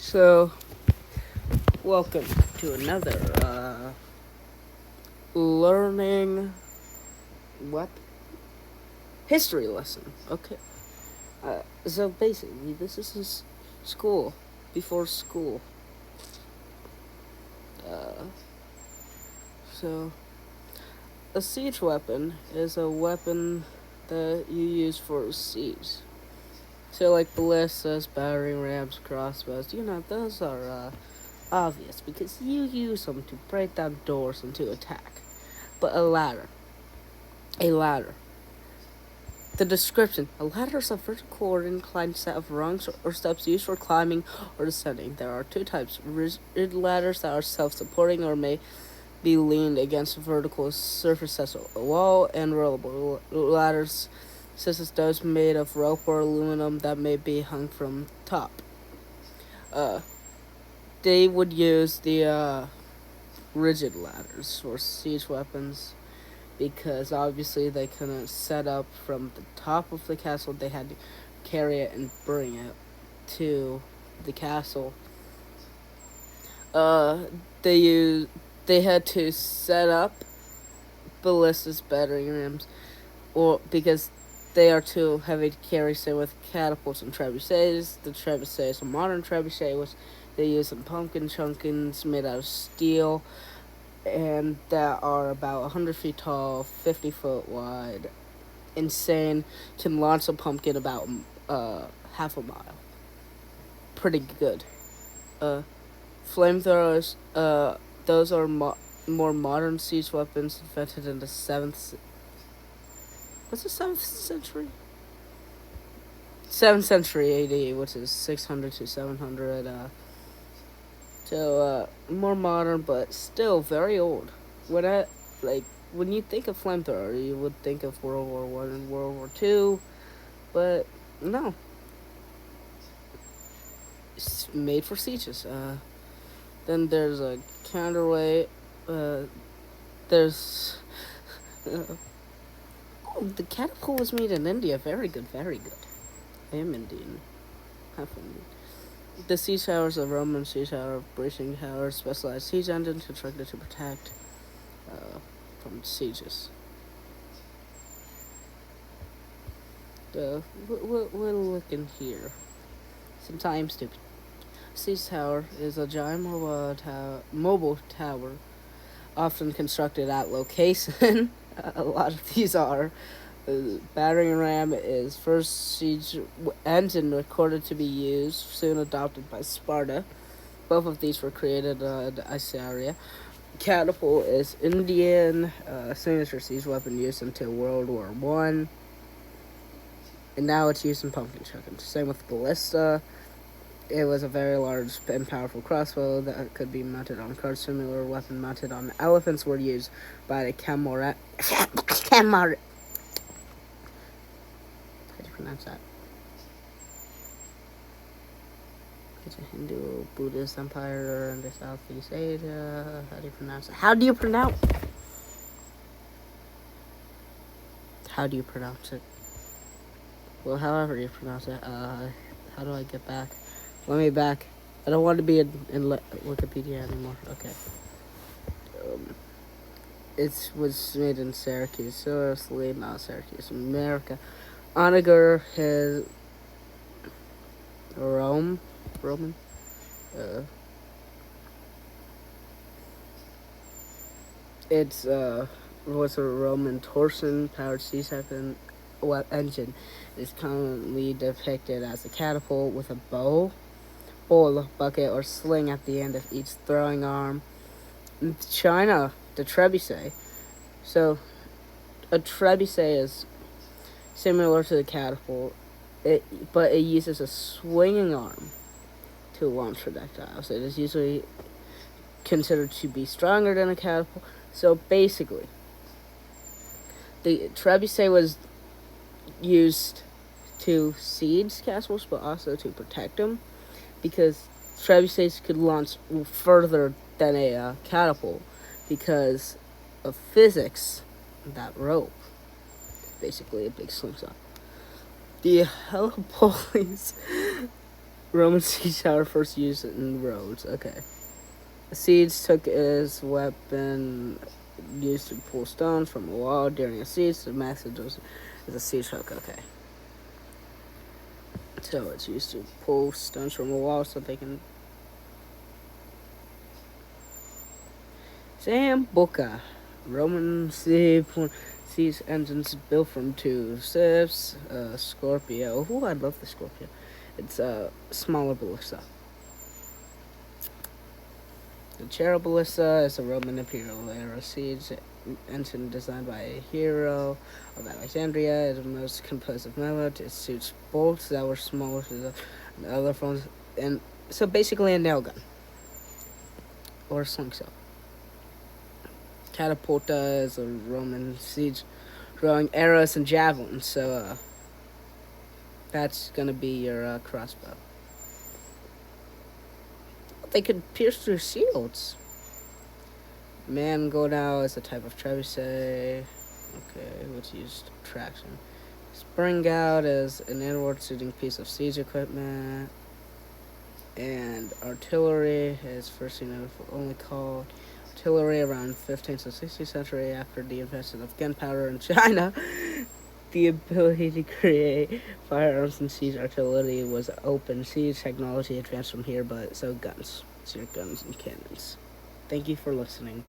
So, welcome to another learning what history lesson. Okay. So basically, this is school before school. Uh, so a siege weapon is a weapon that you use for siege. So like ballistas, battering rams, crossbows. Those are obvious because you use them to break down doors and to attack. But a ladder. The description: a ladder is a vertical or inclined set of rungs or steps used for climbing or descending. There are two types: rigid ladders that are self-supporting or may be leaned against vertical surfaces, a wall, and rollable ladders, such as those made of rope or aluminum that may be hung from top. Uh, they would use the rigid ladders for siege weapons because obviously they couldn't set up from the top of the castle. They had to carry it and bring it to the castle. Uh, they used they had to set up ballistas, battering rams, or because they are too heavy to carry. Same with catapults and trebuchets. The trebuchet is a modern trebuchet, which they use some pumpkin chunkins made out of steel, and that are about 100 feet tall, 50 foot wide. Insane. Can launch a pumpkin about half a mile. Pretty good. Uh, Flamethrowers. Those are more modern siege weapons invented in the seventh. What's the 7th century? 7th century AD, which is 600 to 700. More modern, but still very old. When I like when you think of flamethrower, you would think of World War I and World War II, but no, it's made for sieges. Then there's a counterweight. There's the catapult was made in India. Very good, very good. I am Indian, half Indian. The siege tower is a Roman siege tower, bracing tower, specialized siege engine constructed to protect from sieges. We're looking here. Sometimes stupid. Siege tower is a giant mobile tower, often constructed at location. A lot of these are. Battering ram is first siege engine recorded to be used, soon adopted by Sparta. Both of these were created in Assyria. Catapult is Indian, signature siege weapon used until World War I. And now it's used in pumpkin chuckins. Same with ballista. It was a very large and powerful crossbow that could be mounted on carts. Similar weapon mounted on elephants were used by the Kamor. How do you pronounce that? It's a Hindu Buddhist empire in the Southeast Asia. How do you pronounce it? How do you pronounce it? Well, however you pronounce it. How do I get back? Let me back. I don't want to be in Wikipedia anymore. Okay. It was made in Syracuse. Seriously, not Syracuse. America. Onager has Roman. It's was a Roman torsion powered C-section engine. It is commonly depicted as a catapult with a bowl, bucket, or sling at the end of each throwing arm. In China, the trebuchet. So, a trebuchet is similar to the catapult, but it uses a swinging arm to launch projectiles. It is usually considered to be stronger than a catapult. So basically, the trebuchet was used to siege castles, but also to protect them, because trebuchets could launch further than a catapult because of physics. That rope basically a big slingshot. The Helipolis Roman siege tower first used in roads. Okay. A siege took as weapon used to pull stones from a wall during a siege. The message was is a siege hook. Okay. So it's used to pull stones from a wall so they can. Sambuca. Roman siege engines built from two ships. Scorpio. Ooh, I love the Scorpio. It's a smaller ballista. The Charo Ballista is a Roman Imperial era siege engine designed by a hero of Alexandria. It was composed of metal. It shoots bolts that were smaller than the other phones, and so basically a nail gun or a slingshot. Catapulta is a Roman siege throwing arrows and javelins. So that's gonna be your crossbow. They could pierce through shields. Mangonel is a type of trebuchet. Okay, which used traction. Springout is an inward shooting piece of siege equipment. And artillery is first only called artillery around 15th to 16th century after the invention of gunpowder in China. The ability to create firearms and siege artillery was open. Siege technology advanced from here, but so guns. It's your guns and cannons. Thank you for listening.